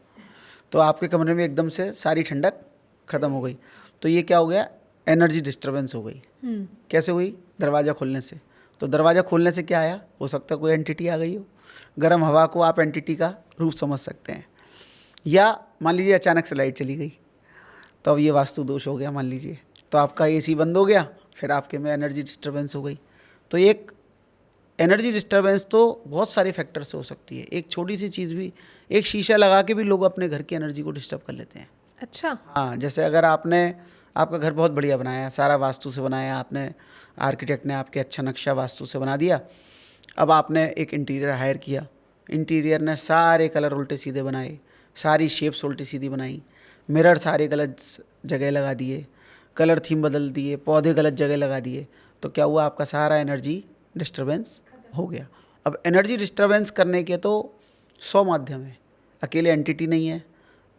S2: तो आपके कमरे में एकदम से सारी ठंडक ख़त्म हो गई। तो ये क्या हो गया? एनर्जी डिस्टर्बेंस हो गई। कैसे हुई? दरवाज़ा खोलने से। तो दरवाज़ा खोलने से क्या आया? हो सकता है कोई एंटिटी आ गई हो। गर्म हवा को आप एंटिटी का रूप समझ सकते हैं। या मान लीजिए अचानक से लाइट चली गई, तो अब ये वास्तु दोष हो गया मान लीजिए। तो आपका एसी बंद हो गया, फिर आपके में एनर्जी डिस्टर्बेंस हो गई। तो एक एनर्जी डिस्टर्बेंस तो बहुत सारे फैक्टर से हो सकती है। एक छोटी सी चीज़ भी, एक शीशा लगा के भी लोग अपने घर की एनर्जी को डिस्टर्ब कर लेते हैं।
S1: अच्छा।
S2: हाँ, जैसे अगर आपका घर बहुत बढ़िया बनाया, सारा वास्तु से बनाया आपने, आर्किटेक्ट ने आपके अच्छा नक्शा वास्तु से बना दिया, अब आपने एक इंटीरियर हायर किया, इंटीरियर ने सारे कलर उल्टे सीधे बनाए, सारी शेप्स उल्टी सीधी बनाई, मिरर सारे गलत जगह लगा दिए, कलर थीम बदल दिए, पौधे गलत जगह लगा दिए, तो क्या हुआ? आपका सारा एनर्जी डिस्टर्बेंस हो गया। अब एनर्जी डिस्टर्बेंस करने के तो 100 माध्यम है, अकेले एंटिटी नहीं है,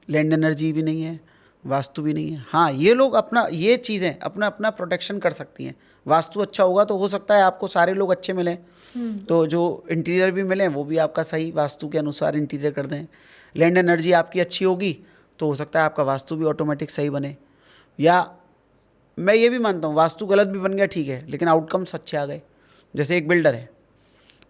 S2: लैंड एनर्जी भी नहीं है, वास्तु भी नहीं है। हाँ, ये लोग अपना ये चीज़ें अपना अपना प्रोटेक्शन कर सकती हैं। वास्तु अच्छा होगा तो हो सकता है आपको सारे लोग अच्छे मिलें, तो जो इंटीरियर भी मिलें वो भी आपका सही वास्तु के अनुसार इंटीरियर कर दें। लैंड एनर्जी आपकी अच्छी होगी तो हो सकता है आपका वास्तु भी ऑटोमेटिक सही बने। या मैं ये भी मानता हूँ वास्तु गलत भी बन गया ठीक है, लेकिन आउटकम्स अच्छे आ गए। जैसे एक बिल्डर है,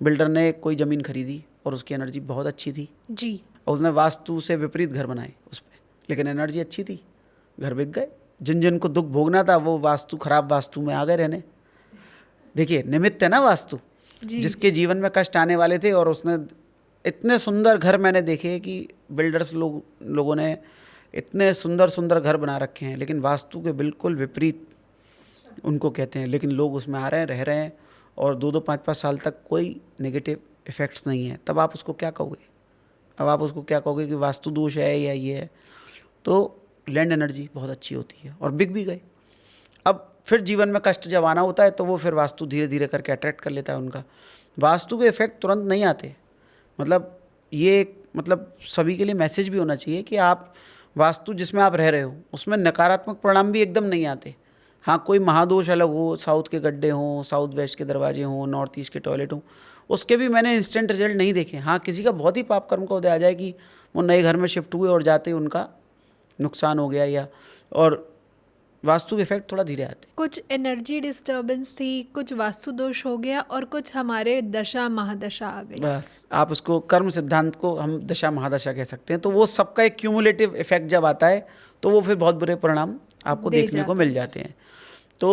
S2: बिल्डर ने कोई ज़मीन खरीदी और उसकी एनर्जी बहुत अच्छी थी
S1: जी।
S2: और उसने वास्तु से विपरीत घर बनाए उस पर, लेकिन एनर्जी अच्छी थी, घर बिक गए। जिन जिन को दुख भोगना था वो वास्तु खराब वास्तु में आ गए रहने। देखिए निमित्त है ना वास्तु, जिसके जीवन में कष्ट आने वाले थे, और उसने इतने सुंदर घर मैंने देखे कि बिल्डर्स लोगों ने इतने सुंदर सुंदर घर बना रखे हैं, लेकिन वास्तु के बिल्कुल विपरीत उनको कहते हैं, लेकिन लोग उसमें आ रहे हैं, रह रहे हैं, और 2-2 5-5 साल तक कोई नेगेटिव इफ़ेक्ट्स नहीं है। तब आप उसको क्या कहोगे? अब आप उसको क्या कहोगे कि वास्तु दोष है या ये है? तो लैंड एनर्जी बहुत अच्छी होती है और बिक भी गए। अब फिर जीवन में कष्ट जब आना होता है तो वो फिर वास्तु धीरे धीरे करके अट्रैक्ट कर लेता है उनका। वास्तु के इफेक्ट तुरंत नहीं आते। मतलब ये मतलब सभी के लिए मैसेज भी होना चाहिए कि आप वास्तु जिसमें आप रह रहे हो उसमें नकारात्मक परिणाम भी एकदम नहीं आते। हाँ, कोई महादोष अलग हो, साउथ के गड्ढे हों, साउथ वेस्ट के दरवाजे हों, नॉर्थ ईस्ट के टॉयलेट हों, उसके भी मैंने इंस्टेंट रिजल्ट नहीं देखे। हाँ, किसी का बहुत ही पाप कर्म का उदय आ जाए कि वो नए घर में शिफ्ट हुए और जाते ही उनका नुकसान हो गया, या और वास्तु के इफेक्ट थोड़ा धीरे आते।
S1: कुछ एनर्जी डिस्टर्बेंस थी, कुछ वास्तु दोष हो गया और कुछ हमारे दशा महादशा आ गई।
S2: बस आप उसको कर्म सिद्धांत को हम दशा महादशा कह सकते हैं। तो वो सबका एक क्यूमुलेटिव इफेक्ट जब आता है तो वो फिर बहुत बुरे परिणाम आपको देखने को मिल जाते हैं। तो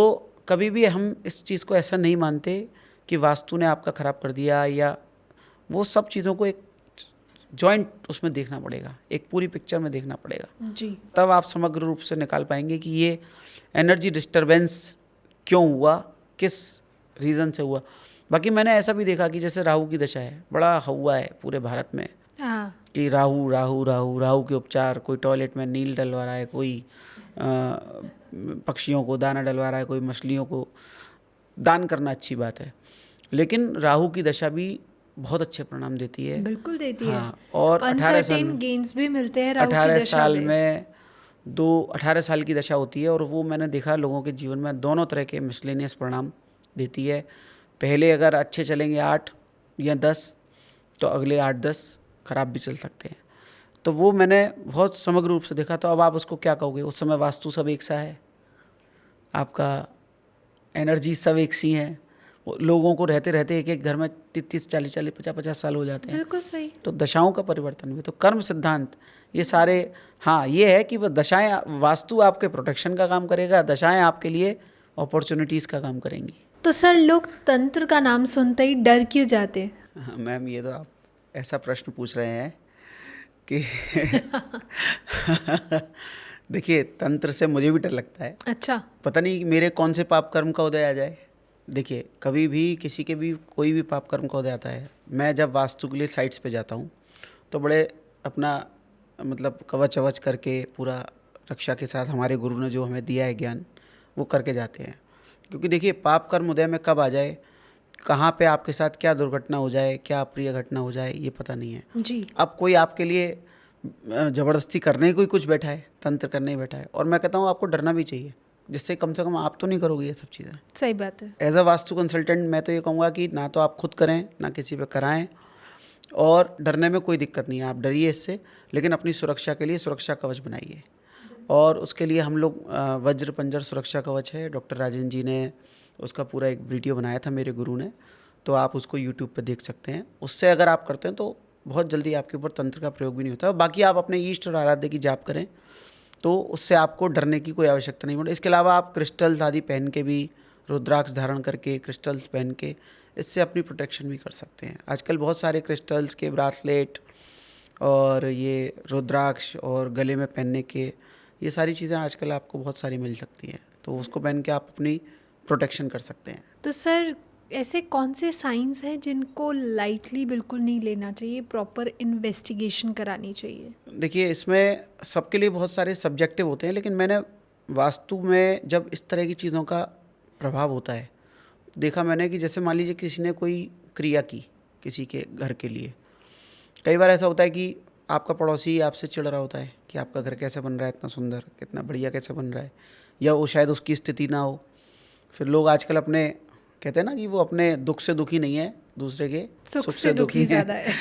S2: कभी भी हम इस चीज़ को ऐसा नहीं मानते कि वास्तु ने आपका ख़राब कर दिया, या वो सब चीज़ों को एक जॉइंट उसमें देखना पड़ेगा, एक पूरी पिक्चर में देखना पड़ेगा।
S1: जी।
S2: तब आप समग्र रूप से निकाल पाएंगे कि ये एनर्जी डिस्टरबेंस क्यों हुआ, किस रीज़न से हुआ। बाकी मैंने ऐसा भी देखा कि जैसे राहु की दशा है, बड़ा हुआ है पूरे भारत में
S1: हाँ।
S2: कि राहु राहु राहु राहु के उपचार, कोई टॉयलेट में नील डलवा रहा है, कोई पक्षियों को दाना डलवा रहा है, कोई मछलियों को। दान करना अच्छी बात है, लेकिन राहु की दशा भी बहुत अच्छे परिणाम देती है।
S1: बिल्कुल देती है।
S2: हाँ, और 18 साल
S1: अनसर्टेन
S2: में,
S1: गेन्स भी मिलते हैं राहु की
S2: 18
S1: दशा
S2: साल
S1: में।
S2: में 18 साल की दशा होती है, और वो मैंने देखा लोगों के जीवन में दोनों तरह के मिसलेनियस परिणाम देती है। पहले अगर अच्छे चलेंगे 8 या 10, तो अगले 8-10 खराब भी चल सकते हैं। तो वो मैंने बहुत समग्र रूप से देखा। तो अब आप उसको क्या कहोगे? उस समय वास्तु सब एक सा है, आपका एनर्जी सब एक सी हैं, लोगों को रहते रहते एक एक घर में 30-30, 40-40, 50-50 साल हो जाते हैं।
S1: बिल्कुल सही।
S2: तो दशाओं का परिवर्तन भी, तो कर्म सिद्धांत, ये सारे, हाँ ये है कि वो दशाएं, वास्तु आपके प्रोटेक्शन का काम करेगा, दशाएं आपके लिए अपॉर्चुनिटीज़ का काम करेंगी।
S1: तो सर, लोग तंत्र का नाम सुनते ही डर क्यों जाते?
S2: हाँ, मैम ये तो आप ऐसा प्रश्न पूछ रहे हैं कि देखिए, तंत्र से मुझे भी डर लगता है।
S1: अच्छा।
S2: पता नहीं मेरे कौन से पाप कर्म का उदय आ जाए। देखिए, कभी भी किसी के भी कोई भी पाप कर्म का उदय आता है। मैं जब वास्तु के लिए साइट्स पे जाता हूँ तो बड़े अपना मतलब कवच अवच करके, पूरा रक्षा के साथ, हमारे गुरु ने जो हमें दिया है ज्ञान, वो करके जाते हैं। क्योंकि देखिए, पाप कर्म उदय में कब आ जाए, कहाँ पे आपके साथ क्या दुर्घटना हो जाए, क्या अप्रिय घटना हो जाए, ये पता नहीं है।
S1: जी।
S2: अब कोई आपके लिए ज़बरदस्ती करने ही कोई कुछ बैठा है, तंत्र करने ही बैठा है, और मैं कहता हूँ आपको डरना भी चाहिए, जिससे कम से कम आप तो नहीं करोगे ये सब चीज़ें।
S1: सही बात है।
S2: एज अ वास्तु कंसल्टेंट मैं तो ये कहूँगा कि ना तो आप खुद करें, ना किसी पे कराएं, और डरने में कोई दिक्कत नहीं है, आप डरिए इससे, लेकिन अपनी सुरक्षा के लिए सुरक्षा कवच बनाइए। और उसके लिए हम लोग वज्र पंजर सुरक्षा कवच है, डॉक्टर राजेंद्र जी ने उसका पूरा एक वीडियो बनाया था, मेरे गुरु ने, तो आप उसको यूट्यूब पे देख सकते हैं। उससे अगर आप करते हैं तो बहुत जल्दी आपके ऊपर तंत्र का प्रयोग भी नहीं होता है। बाकी आप अपने ईष्ट और आराध्य की जाप करें तो उससे आपको डरने की कोई आवश्यकता नहीं पड़े। इसके अलावा आप क्रिस्टल्स आदि पहन के भी, रुद्राक्ष धारण करके, क्रिस्टल्स पहन के, इससे अपनी प्रोटेक्शन भी कर सकते हैं। आजकल बहुत सारे क्रिस्टल्स के ब्रासलेट और ये रुद्राक्ष और गले में पहनने के, ये सारी चीज़ें आजकल आपको बहुत सारी मिल सकती हैं, तो उसको पहन के आप अपनी प्रोटेक्शन कर सकते हैं।
S1: तो सर, ऐसे कौन से साइंस हैं जिनको लाइटली बिल्कुल नहीं लेना चाहिए, प्रॉपर इन्वेस्टिगेशन करानी चाहिए?
S2: देखिए, इसमें सबके लिए बहुत सारे सब्जेक्टिव होते हैं, लेकिन मैंने वास्तु में जब इस तरह की चीज़ों का प्रभाव होता है, देखा मैंने कि जैसे मान लीजिए किसी ने कोई क्रिया की किसी के घर के लिए, कई बार ऐसा होता है कि आपका पड़ोसी आपसे चिढ़ रहा होता है कि आपका घर कैसे बन रहा है, इतना सुंदर, कितना बढ़िया कैसे बन रहा है, या वो शायद उसकी स्थिति ना हो। फिर लोग आजकल अपने कहते हैं ना कि वो अपने दुख से दुखी नहीं है, दूसरे के
S1: सुख से दुखी ज़्यादा है।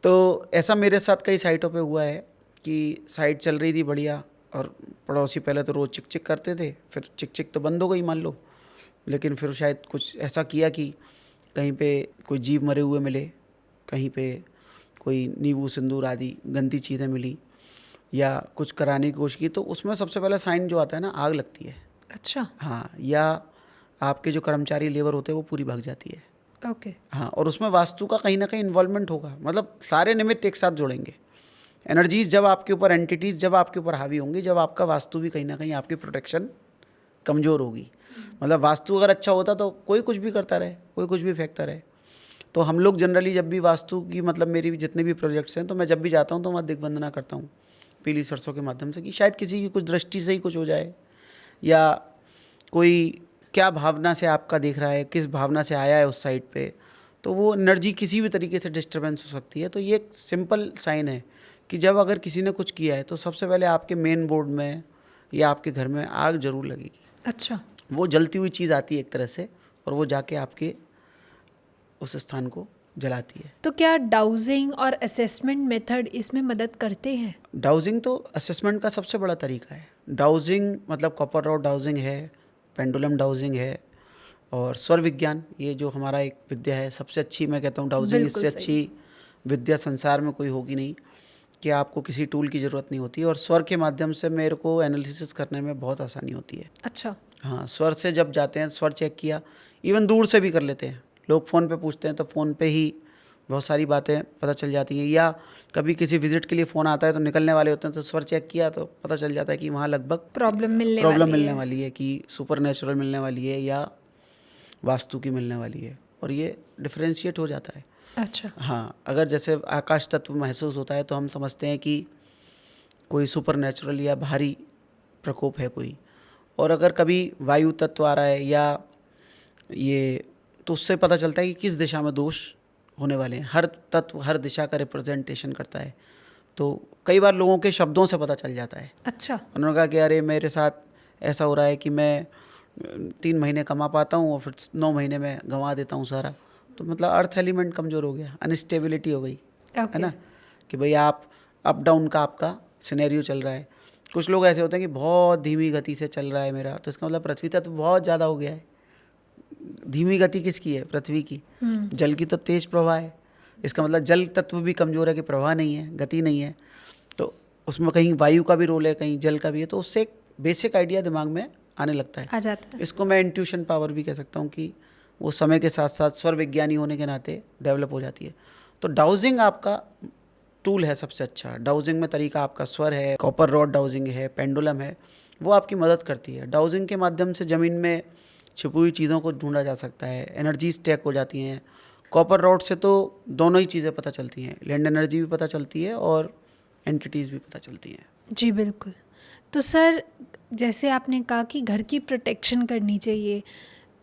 S2: तो ऐसा मेरे साथ कई साइटों पे हुआ है कि साइट चल रही थी बढ़िया, और पड़ोसी पहले तो रोज़ चिक चिक करते थे, फिर चिक चिक तो बंद हो गई मान लो, लेकिन फिर शायद कुछ ऐसा किया कि कहीं पे कोई जीव मरे हुए मिले, कहीं पे कोई नींबू सिंदूर आदि गंदी चीज़ें मिली, या कुछ कराने की कोशिश की, तो उसमें सबसे पहला साइन जो आता है ना, आग लगती है।
S1: अच्छा।
S2: हाँ, या आपके जो कर्मचारी लेबर होते हैं वो पूरी भाग जाती है।
S1: ओके।
S2: हाँ, और उसमें वास्तु का कहीं ना कहीं इन्वॉल्वमेंट होगा, मतलब सारे निमित्त एक साथ जुड़ेंगे। एनर्जीज जब आपके ऊपर, एंटिटीज़ जब आपके ऊपर हावी होंगी, जब आपका वास्तु भी कहीं ना कहीं आपकी प्रोटेक्शन कमज़ोर होगी। मतलब वास्तु अगर अच्छा होता तो कोई कुछ भी करता रहे, कोई कुछ भी फेंकता रहे। तो हम लोग जनरली जब भी वास्तु की, मतलब मेरी भी जितने भी प्रोजेक्ट्स हैं, तो मैं जब भी जाता हूँ तो वहाँ दिग्वंदना करता हूँ पीली सरसों के माध्यम से, कि शायद किसी की कुछ दृष्टि से ही कुछ हो जाए, या कोई क्या भावना से आपका देख रहा है, किस भावना से आया है उस साइड पे, तो वो एनर्जी किसी भी तरीके से डिस्टर्बेंस हो सकती है। तो ये एक सिंपल साइन है कि जब अगर किसी ने कुछ किया है तो सबसे पहले आपके मेन बोर्ड में या आपके घर में आग जरूर लगेगी।
S1: अच्छा।
S2: वो जलती हुई चीज़ आती है एक तरह से, और वो जाके आपके उस स्थान को जलाती है।
S1: तो क्या डाउजिंग और असेसमेंट मेथड इसमें मदद करते हैं?
S2: डाउजिंग तो असेसमेंट का सबसे बड़ा तरीका है। डाउजिंग मतलब कॉपर रॉड डाउजिंग है, पेंडुलम डाउजिंग है, और स्वर विज्ञान, ये जो हमारा एक विद्या है, सबसे अच्छी मैं कहता हूँ डाउजिंग।
S1: बिल्कुल
S2: इससे
S1: सही।
S2: अच्छी विद्या संसार में कोई होगी नहीं, कि आपको किसी टूल की ज़रूरत नहीं होती, और स्वर के माध्यम से मेरे को एनालिसिस करने में बहुत आसानी होती है।
S1: अच्छा।
S2: हाँ, स्वर से जब जाते हैं, स्वर चेक किया, इवन दूर से भी कर लेते हैं लोग। फ़ोन पे पूछते हैं तो फ़ोन पे ही बहुत सारी बातें पता चल जाती हैं, या कभी किसी विजिट के लिए फ़ोन आता है तो निकलने वाले होते हैं तो स्वर चेक किया तो पता चल जाता है कि वहाँ लगभग
S1: प्रॉब्लम
S2: मिलने वाली है, कि सुपर नेचुरल मिलने वाली है या वास्तु की मिलने वाली है, और ये डिफ्रेंशिएट हो जाता है।
S1: अच्छा।
S2: हाँ, अगर जैसे आकाश तत्व महसूस होता है तो हम समझते हैं कि कोई सुपर नेचुरल या भारी प्रकोप है कोई, और अगर कभी वायु तत्व आ रहा है या ये, तो उससे पता चलता है कि किस दिशा में दोष होने वाले हैं। हर तत्व हर दिशा का रिप्रेजेंटेशन करता है, तो कई बार लोगों के शब्दों से पता चल जाता है।
S1: अच्छा।
S2: उन्होंने कहा कि अरे मेरे साथ ऐसा हो रहा है कि मैं 3 महीने कमा पाता हूँ और फिर 9 महीने में गंवा देता हूँ सारा, तो मतलब अर्थ एलिमेंट कमज़ोर हो गया, अनस्टेबिलिटी हो गई, है ना, कि भाई आप अप डाउन का आपका सिनेरियो चल रहा है। कुछ लोग ऐसे होते हैं कि बहुत धीमी गति से चल रहा है मेरा, तो इसका मतलब पृथ्वी तत्व बहुत ज़्यादा हो गया है। धीमी गति किसकी है? पृथ्वी की। जल की तो तेज प्रवाह है, इसका मतलब जल तत्व भी कमज़ोर है कि प्रवाह नहीं है, गति नहीं है। तो उसमें कहीं वायु का भी रोल है, कहीं जल का भी है, तो उससे एक बेसिक आइडिया दिमाग में आने लगता है,
S1: आ जाता है।
S2: इसको मैं इंट्यूशन पावर भी कह सकता हूँ कि वो समय के साथ साथ स्वर विज्ञानी होने के नाते डेवलप हो जाती है। तो डाउजिंग आपका टूल है सबसे अच्छा। डाउजिंग में तरीका आपका स्वर है, कॉपर रॉड डाउजिंग है, पेंडुलम है, वो आपकी मदद करती है। डाउजिंग के माध्यम से ज़मीन में छुपी हुई चीज़ों को ढूंढा जा सकता है, एनर्जीज टैक हो जाती हैं। कॉपर रॉड से तो दोनों ही चीज़ें पता चलती हैं, लैंड एनर्जी भी पता चलती है और एंटिटीज़ भी पता चलती हैं।
S1: जी बिल्कुल। तो सर, जैसे आपने कहा कि घर की प्रोटेक्शन करनी चाहिए,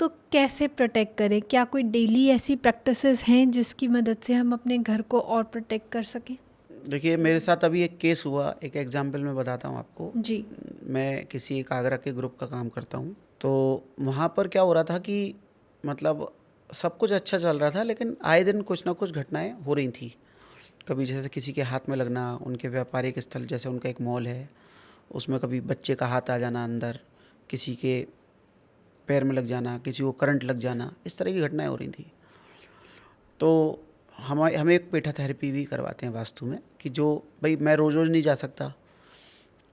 S1: तो कैसे प्रोटेक्ट करें? क्या कोई डेली ऐसी प्रैक्टिसेस हैं जिसकी मदद से हम अपने घर को और प्रोटेक्ट कर सकें?
S2: देखिए, मेरे साथ अभी एक केस हुआ, एक एग्जाम्पल मैं बताता हूँ आपको।
S1: जी।
S2: मैं किसी एक आगरा के ग्रुप का काम करता हूँ, तो वहाँ पर क्या हो रहा था कि मतलब सब कुछ अच्छा चल रहा था, लेकिन आए दिन कुछ ना कुछ घटनाएं हो रही थी। कभी जैसे किसी के हाथ में लगना, उनके व्यापारिक स्थल, जैसे उनका एक मॉल है, उसमें कभी बच्चे का हाथ आ जाना अंदर, किसी के पैर में लग जाना, किसी को करंट लग जाना, इस तरह की घटनाएं हो रही थी। तो हमें एक पेठा थेरेपी भी करवाते हैं वास्तु में, कि जो भाई मैं रोज़ रोज़ नहीं जा सकता,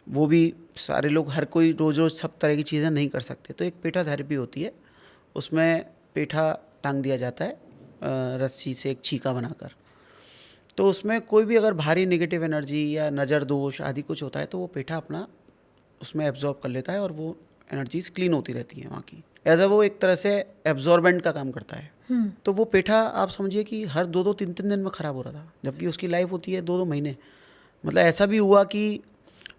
S2: वो भी सारे लोग, हर कोई रोज़ रोज़ सब तरह की चीज़ें नहीं कर सकते, तो एक पेठा थेरेपी होती है, उसमें पेठा टांग दिया जाता है रस्सी से, एक छीका बनाकर। तो उसमें कोई भी अगर भारी नेगेटिव एनर्जी या नज़र दोष आदि कुछ होता है तो वो पेठा अपना उसमें एब्जॉर्ब कर लेता है और वो एनर्जीज क्लीन होती रहती हैं वहाँ की। एज वो एक तरह से एब्जॉर्बेंट का काम करता है। तो वो पेठा आप समझिए कि हर 2-2 3-3 दिन में ख़राब हो रहा था, जबकि उसकी लाइफ होती है 2-2 महीने। मतलब ऐसा भी हुआ कि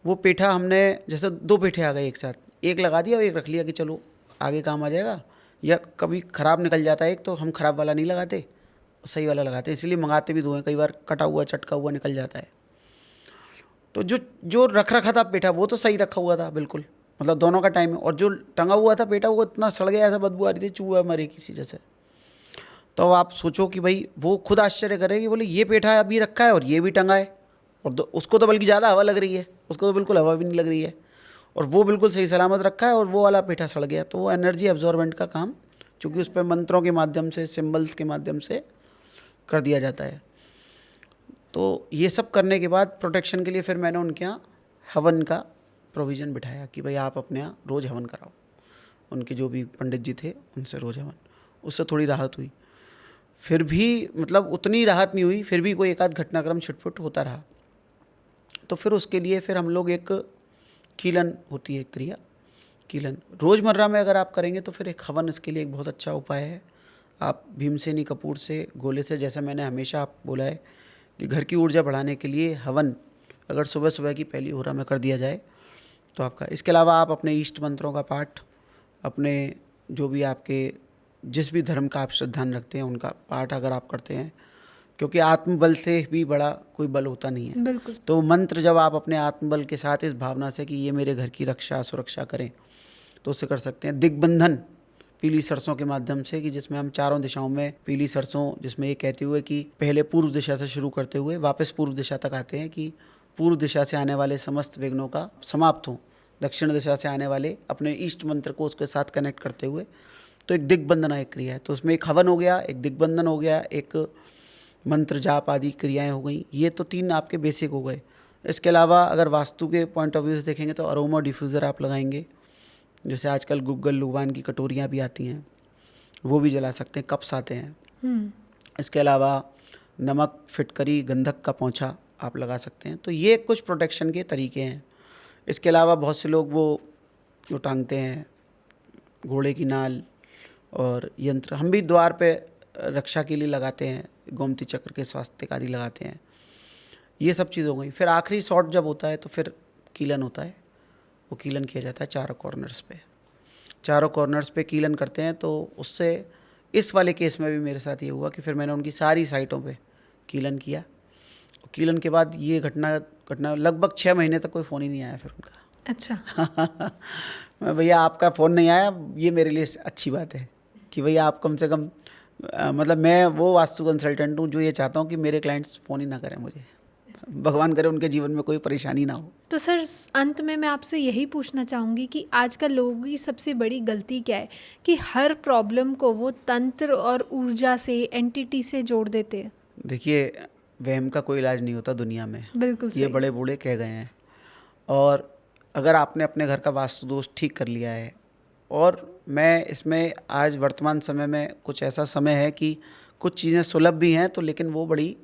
S2: वो पेठा हमने, जैसे 2 पेठे आ गए एक साथ, एक लगा दिया और एक रख लिया कि चलो आगे काम आ जाएगा, या कभी ख़राब निकल जाता है एक तो हम ख़राब वाला नहीं लगाते, सही वाला लगाते हैं, इसलिए मंगाते भी 2 हैं, कई बार कटा हुआ चटका हुआ निकल जाता है। तो जो जो रख रखा था पेठा वो तो सही रखा हुआ था बिल्कुल, मतलब दोनों का टाइम है, और जो टंगा हुआ था पेठा वो इतना सड़ गया, ऐसा बदबू आ रही थी, चूहा मरे किसी जैसे। तो आप सोचो कि भाई वो खुद आश्चर्य करे कि बोले ये पेठा अभी रखा है और ये भी टंगा है, और उसको तो बल्कि ज़्यादा हवा लग रही है, उसको तो बिल्कुल हवा भी नहीं लग रही है, और वो बिल्कुल सही सलामत रखा है और वो वाला पेठा सड़ गया। तो वो एनर्जी एब्जॉर्बेंट का काम, चूँकि उस पर मंत्रों के माध्यम से, सिम्बल्स के माध्यम से कर दिया जाता है। तो ये सब करने के बाद प्रोटेक्शन के लिए फिर मैंने उनके यहाँ हवन का प्रोविज़न बिठाया कि भाई आप अपने यहाँ रोज़ हवन कराओ। उनके जो भी पंडित जी थे उनसे रोज़ हवन, उससे थोड़ी राहत हुई। फिर भी मतलब उतनी राहत नहीं हुई, फिर भी कोई एक आध घटनाक्रम छुटपुट होता रहा। तो फिर उसके लिए फिर हम लोग एक कीलन होती है क्रिया, कीलन रोज़मर्रा में अगर आप करेंगे तो फिर एक हवन इसके लिए एक बहुत अच्छा उपाय है। आप भीमसेनी कपूर से, गोले से, जैसे मैंने हमेशा आप बोला है कि घर की ऊर्जा बढ़ाने के लिए हवन अगर सुबह सुबह की पहली होरा में कर दिया जाए तो आपका। इसके अलावा आप अपने इष्ट मंत्रों का पाठ, अपने जो भी आपके जिस भी धर्म का आप श्रद्धान रखते हैं उनका पाठ अगर आप करते हैं, क्योंकि आत्मबल से भी बड़ा कोई बल होता नहीं है।
S1: बिल्कुल।
S2: तो मंत्र जब आप अपने आत्मबल के साथ इस भावना से कि ये मेरे घर की रक्षा सुरक्षा करें, तो उससे कर सकते हैं। दिग्बंधन पीली सरसों के माध्यम से, कि जिसमें हम चारों दिशाओं में पीली सरसों, जिसमें ये कहते हुए कि पहले पूर्व दिशा से शुरू करते हुए वापस पूर्व दिशा तक आते हैं कि पूर्व दिशा से आने वाले समस्त विघ्नों का समाप्त हो, दक्षिण दिशा से आने वाले अपने इष्ट मंत्र को उसके साथ कनेक्ट करते हुए, तो एक दिग्बंधना एक क्रिया है। तो उसमें एक हवन हो गया, एक दिग्बंधन हो गया, एक मंत्र जाप आदि क्रियाएं हो गई। ये तो 3 आपके बेसिक हो गए। इसके अलावा अगर वास्तु के पॉइंट ऑफ व्यू से देखेंगे तो अरोमा डिफ्यूज़र आप लगाएंगे जैसे आजकल गुग्गल लुबान की कटोरियाँ भी आती हैं, वो भी जला सकते हैं, कप्स आते हैं। इसके अलावा नमक, फिटकरी, गंधक का पोंछा आप लगा सकते हैं। तो ये कुछ प्रोटेक्शन के तरीके हैं। इसके अलावा बहुत से लोग वो जो टांगते हैं घोड़े की नाल और यंत्र, हम भी द्वार पे रक्षा के लिए लगाते हैं, गोमती चक्र के स्वास्तिक आदि लगाते हैं। ये सब चीज़ हो गई। फिर आखिरी शॉट जब होता है तो फिर कीलन होता है, वो कीलन किया जाता है चारों कॉर्नर्स पे। चारों कॉर्नर्स पे कीलन करते हैं। तो उससे इस वाले केस में भी मेरे साथ ये हुआ कि फिर मैंने उनकी सारी साइटों पे कीलन किया। कीलन के बाद ये घटना लगभग 6 महीने तक कोई फ़ोन ही नहीं आया फिर उनका।
S1: अच्छा।
S2: मैं, भैया आपका फ़ोन नहीं आया, ये मेरे लिए अच्छी बात है कि भैया आप कम से कम मतलब मैं वो वास्तु कंसल्टेंट हूँ जो ये चाहता हूँ कि मेरे क्लाइंट्स फ़ोन ही ना करें मुझे, भगवान करे उनके जीवन में कोई परेशानी ना हो।
S1: तो सर अंत में मैं आपसे यही पूछना चाहूँगी कि आजकल लोगों की सबसे बड़ी गलती क्या है कि हर प्रॉब्लम को वो तंत्र और ऊर्जा से, एंटिटी से जोड़ देते हैं।
S2: देखिए, वहम का कोई इलाज नहीं होता दुनिया में,
S1: बिल्कुल
S2: ये
S1: सही।
S2: बड़े बूढ़े कह गए हैं। और अगर आपने अपने घर का वास्तु दोष ठीक कर लिया है, और मैं इसमें आज वर्तमान समय में कुछ ऐसा समय है कि कुछ चीज़ें सुलभ भी हैं, तो लेकिन वो बड़ी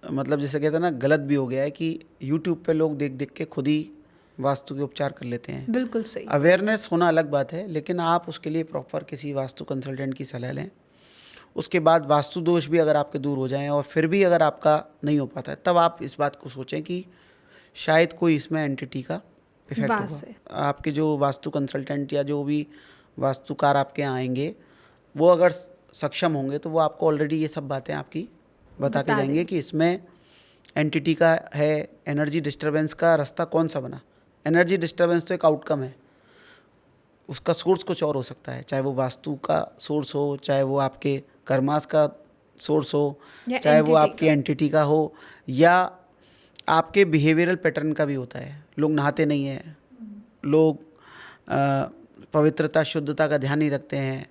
S2: मतलब जैसे कहते हैं ना, गलत भी हो गया है कि यूट्यूब पे लोग देख देख के खुद ही वास्तु के उपचार कर लेते हैं।
S1: बिल्कुल सही।
S2: अवेयरनेस होना अलग बात है, लेकिन आप उसके लिए प्रॉपर किसी वास्तु कंसल्टेंट की सलाह लें। उसके बाद वास्तु दोष भी अगर आपके दूर हो जाएं और फिर भी अगर आपका नहीं हो पाता है, तब आप इस बात को सोचें कि शायद कोई इसमें एंटिटी का इफेक्ट
S1: वास है।
S2: होगा। आपके जो वास्तु कंसल्टेंट या जो भी वास्तुकार आपके यहाँ आएंगे, वो अगर सक्षम होंगे तो वो आपको ऑलरेडी ये सब बातें आपकी बता के जाएंगे कि इसमें एंटिटी का है, एनर्जी डिस्टर्बेंस का रास्ता कौन सा बना। एनर्जी डिस्टर्बेंस तो एक आउटकम है, उसका सोर्स कुछ और हो सकता है, चाहे वो वास्तु का सोर्स हो, चाहे वो आपके कर्मास का सोर्स हो, चाहे वो आपकी एंटिटी का हो, या आपके बिहेवियरल पैटर्न का भी होता है। लोग नहाते नहीं हैं, लोग पवित्रता शुद्धता का ध्यान नहीं रखते हैं,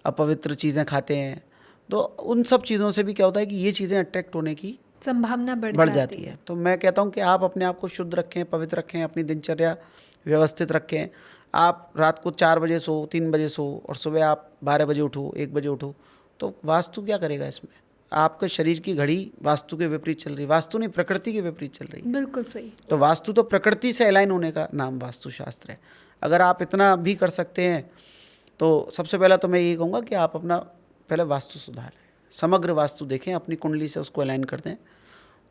S2: अपवित्र चीज़ें खाते हैं। तो उन सब चीज़ों से भी क्या होता है कि ये चीज़ें अट्रैक्ट होने की
S1: संभावना बढ़
S2: जाती है। तो मैं कहता हूँ कि आप अपने आप को शुद्ध रखें, पवित्र रखें, अपनी दिनचर्या व्यवस्थित रखें। आप रात को 4 बजे सो, 3 बजे सो, और सुबह आप 12 बजे उठो, 1 बजे उठो, तो वास्तु क्या करेगा इसमें? आपके शरीर की घड़ी वास्तु के विपरीत चल रही, वास्तु नहीं प्रकृति के विपरीत चल रही।
S1: बिल्कुल सही।
S2: तो वास्तु तो प्रकृति से अलाइन होने का नाम वास्तुशास्त्र है। अगर आप इतना भी कर सकते हैं तो सबसे पहला तो मैं यही कहूँगा कि आप अपना पहले वास्तु सुधारें, समग्र वास्तु देखें, अपनी कुंडली से उसको अलाइन कर दें,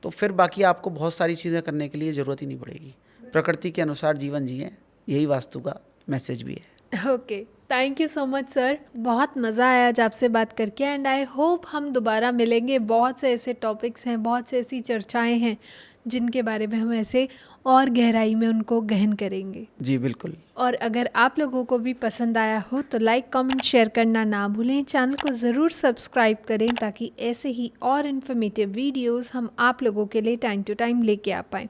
S2: तो फिर बाकी आपको बहुत सारी चीज़ें करने के लिए ज़रूरत ही नहीं पड़ेगी। प्रकृति के अनुसार जीवन जिएं, यही वास्तु का मैसेज भी है।
S1: Okay, thank you so much sir, बहुत मज़ा आया आज आपसे बात करके, एंड आई होप हम दोबारा मिलेंगे। बहुत से ऐसे टॉपिक्स हैं, बहुत से ऐसी चर्चाएं हैं जिनके बारे में हम ऐसे और गहराई में उनको गहन करेंगे।
S2: जी बिल्कुल।
S1: और अगर आप लोगों को भी पसंद आया हो तो लाइक, कमेंट, शेयर करना ना भूलें। चैनल को ज़रूर सब्सक्राइब करें ताकि ऐसे ही और इन्फॉर्मेटिव वीडियोस हम आप लोगों के लिए टाइम टू टाइम लेके आ पाएँ।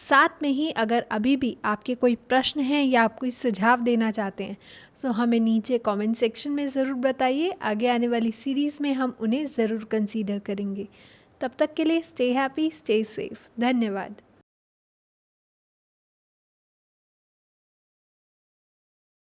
S1: साथ में ही अगर अभी भी आपके कोई प्रश्न हैं या आप कोई सुझाव देना चाहते हैं तो हमें नीचे कमेंट सेक्शन में ज़रूर बताइए। आगे आने वाली सीरीज़ में हम उन्हें ज़रूर कंसीडर करेंगे। तब तक के लिए स्टे हैप्पी, स्टे सेफ। धन्यवाद।